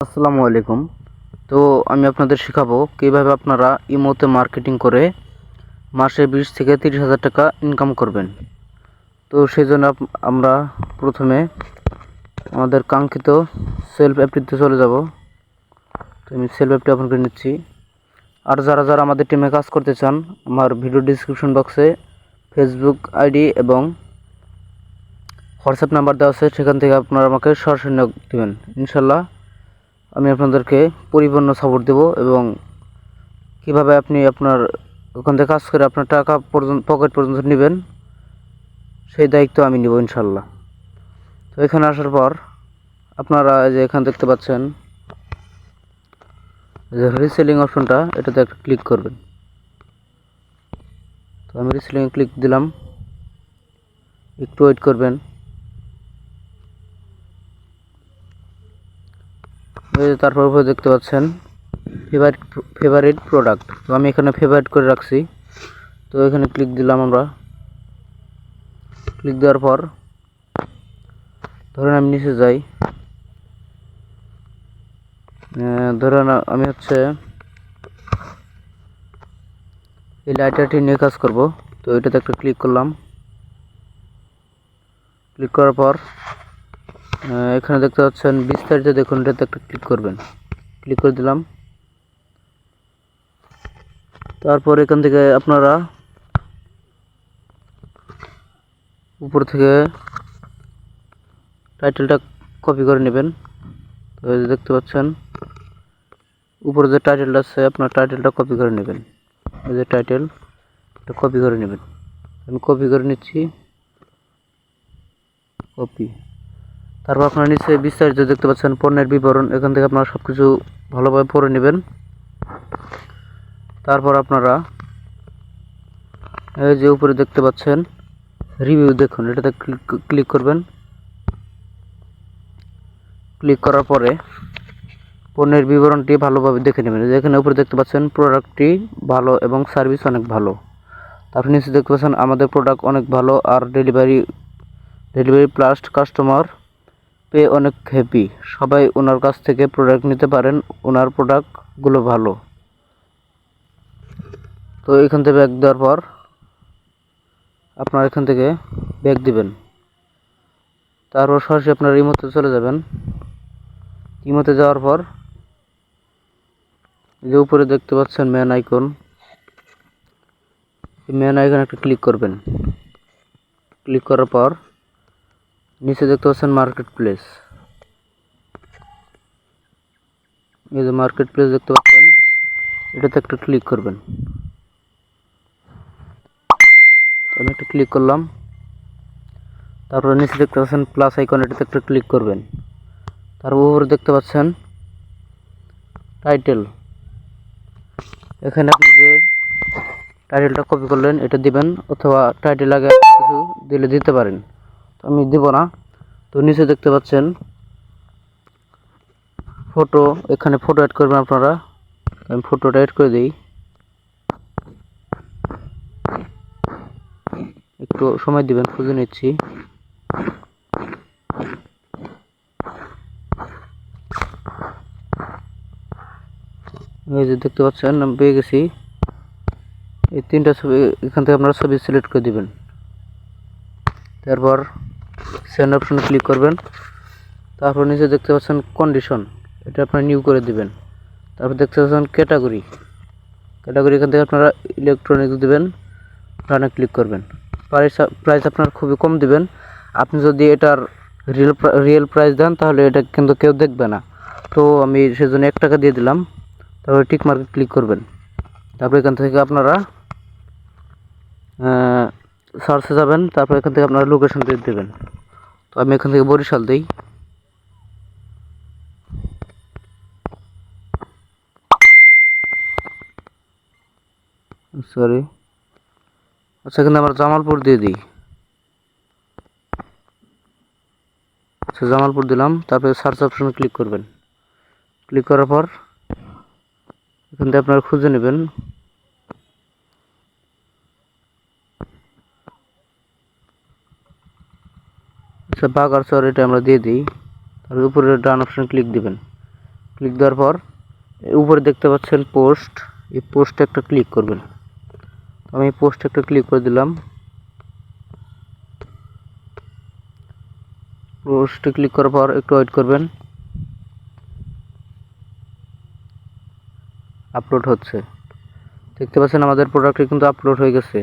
আসসালামু আলাইকুম। তো আমি আপনাদের শেখাবো কিভাবে আপনারা ইমোতে মার্কেটিং করে মাসে 20 থেকে 30,000 টাকা ইনকাম করবেন। তো সেই জন্য আমরা প্রথমে আমাদের কাঙ্ক্ষিত সেলফ অ্যাপটিতে চলে যাব। তো আমি সেলফ অ্যাপটি ওপেন করে নিচ্ছি। আর যারা আমাদের টিমে কাজ করতে চান, আমার ভিডিও ডিসক্রিপশন বক্সে ফেসবুক আইডি এবং হোয়াটসঅ্যাপ নাম্বার দেওয়া আছে, সেখান থেকে আপনারা আমাকে সরাসরি নক দেবেন। ইনশাল্লাহ আমি আপনাদেরকে পরিপূর্ণ সাপোর্ট দেব এবং কিভাবে আপনি আপনার ওখান থেকে কাজ করে আপনার টাকা পর্যন্ত পকেট পর্যন্ত নেবেন, সেই দায়িত্ব আমি নিব ইনশাল্লাহ। তো এখানে আসার পর আপনারা যে এখানে দেখতে পাচ্ছেন যে রিসেলিং অপশনটা, এটাতে একটা ক্লিক করবেন। তো আমি রিসেলিং ক্লিক দিলাম, একটু ওয়েট করবেন। তারপর উপরে দেখতে পাচ্ছেন ফেভারিট প্রোডাক্ট। তো আমি এখানে ফেভারিট করে রাখছি। তো এখানে ক্লিক দিলাম। আমরা ক্লিক দেওয়ার পর ধরেন আমি নিচে যাই, ধরেন আমি এই লাইটারটি নিয়ে কাজ করব। তো এটাতে একটা ক্লিক করলাম। ক্লিক করার পর এখানে দেখতে পাচ্ছেন বিস্তারিত দেখুন, এটাতে একটা ক্লিক করবেন। ক্লিক করে দিলাম। তারপর এখান থেকে আপনারা উপর থেকে টাইটেলটা কপি করে নেবেন। তো এই যে দেখতে পাচ্ছেন উপরে যে টাইটেলটা আছে, আপনার টাইটেলটা কপি করে নেবেন। এই যে টাইটেল, এটা কপি করে নেবেন। আমি কপি করে নিচ্ছি, কপি। তারপর আপনারা নিচে বিস্তারিত দেখতে পাচ্ছেন পণ্যের বিবরণ, এখান থেকে আপনারা সব কিছু ভালোভাবে পড়ে নেবেন। তারপর আপনারা এই যে উপরে দেখতে পাচ্ছেন রিভিউ দেখুন, এটাতে ক্লিক করবেন। ক্লিক করার পরে পণ্যের বিবরণটি ভালোভাবে দেখে নেবেন। এখানে উপরে দেখতে পাচ্ছেন প্রোডাক্টটি ভালো এবং সার্ভিস অনেক ভালো। তারপর নিচে দেখতে পাচ্ছেন আমাদের প্রোডাক্ট অনেক ভালো আর ডেলিভারি প্লাস কাস্টমার পে অনেক হ্যাপি, সবাই ওনার কাছ থেকে প্রোডাক্ট নিতে পারেন, ওনার প্রোডাক্টগুলো ভালো। তো এখান থেকে ব্যাক দেওয়ার পর আপনারা এখান থেকে ব্যাক দিবেন। তারপর সরাসরি আপনার ইমোতে চলে যাবেন। ইমোতে যাওয়ার পর যে উপরে দেখতে পাচ্ছেন ম্যান আইকন, ম্যান আইকন একটা ক্লিক করবেন। ক্লিক করার পর নিচে দেখতে পাচ্ছেন মার্কেট প্লেস। এই যে মার্কেট প্লেস দেখতে পাচ্ছেন, এটাতে একটা ক্লিক করবেন। তো আমি একটা ক্লিক করলাম। তারপরে নিচে দেখতে পাচ্ছেন প্লাস আইকন, এটাতে একটা ক্লিক করবেন। তারপর উপরে দেখতে পাচ্ছেন টাইটেল, এখানে আপনি যে টাইটেলটা কপি করলেন এটা দিবেন, অথবা টাইটেল আগে কিছু দিলে দিতে পারেন। তো আমি দিব না। তো নিচে দেখতে পাচ্ছেন ফটো, এখানে ফটো অ্যাড করবেন আপনারা। আমি ফটোটা অ্যাড করে দিই, একটু সময় দিবেন, খুঁজে নিচ্ছি। এই যে দেখতে পাচ্ছেন আমি পেয়ে গেছি। এই তিনটা ছবি এখান থেকে আপনারা ছবি সিলেক্ট করে দিবেন। তারপর সেন্ড অপশনে ক্লিক করবেন। তারপর নিচে দেখতে পাচ্ছেন কন্ডিশন, এটা আপনারা নিউ করে দিবেন। তারপর দেখতে পাচ্ছেন ক্যাটাগরি, এখান থেকে আপনারা ইলেকট্রনিক্স দিবেন, রানে ক্লিক করবেন। প্রাইস আপনার খুবই কম দিবেন। আপনি যদি এটার রিয়েল প্রাইস দেন তাহলে এটা কিন্তু কেউ দেখবে না। তো আমি সেজন্য 1 টাকা দিয়ে দিলাম। তারপরে টিক মার্কে ক্লিক করবেন। তারপর এখান থেকে আপনারা সার্চে যাবেন। তারপর এখান থেকে আপনারা লোকেশন দিয়ে দেবেন। তো আমি এখান থেকে বরিশাল দিই। সরি, আচ্ছা এখানে আমরা জামালপুর দিয়ে দিই। আচ্ছা জামালপুর দিলাম। তারপরে সার্চ অপশনে ক্লিক করবেন। ক্লিক করার পর এখান থেকে আপনারা খুঁজে নেবেন। আচ্ছা বাগারচর, এটা আমরা দিয়ে দিই। তারপর উপরে ডান অপশনে ক্লিক দিবেন। ক্লিক দেওয়ার পর উপরে দেখতে পাচ্ছেন পোস্ট, এই পোস্টে একটা ক্লিক করবেন। আমি পোস্টে একটা ক্লিক করে দিলাম। পোস্টে ক্লিক করার পর একটু ওয়েট করবেন, আপলোড হচ্ছে। দেখতে পাচ্ছেন আমাদের প্রোডাক্টটি কিন্তু আপলোড হয়ে গেছে।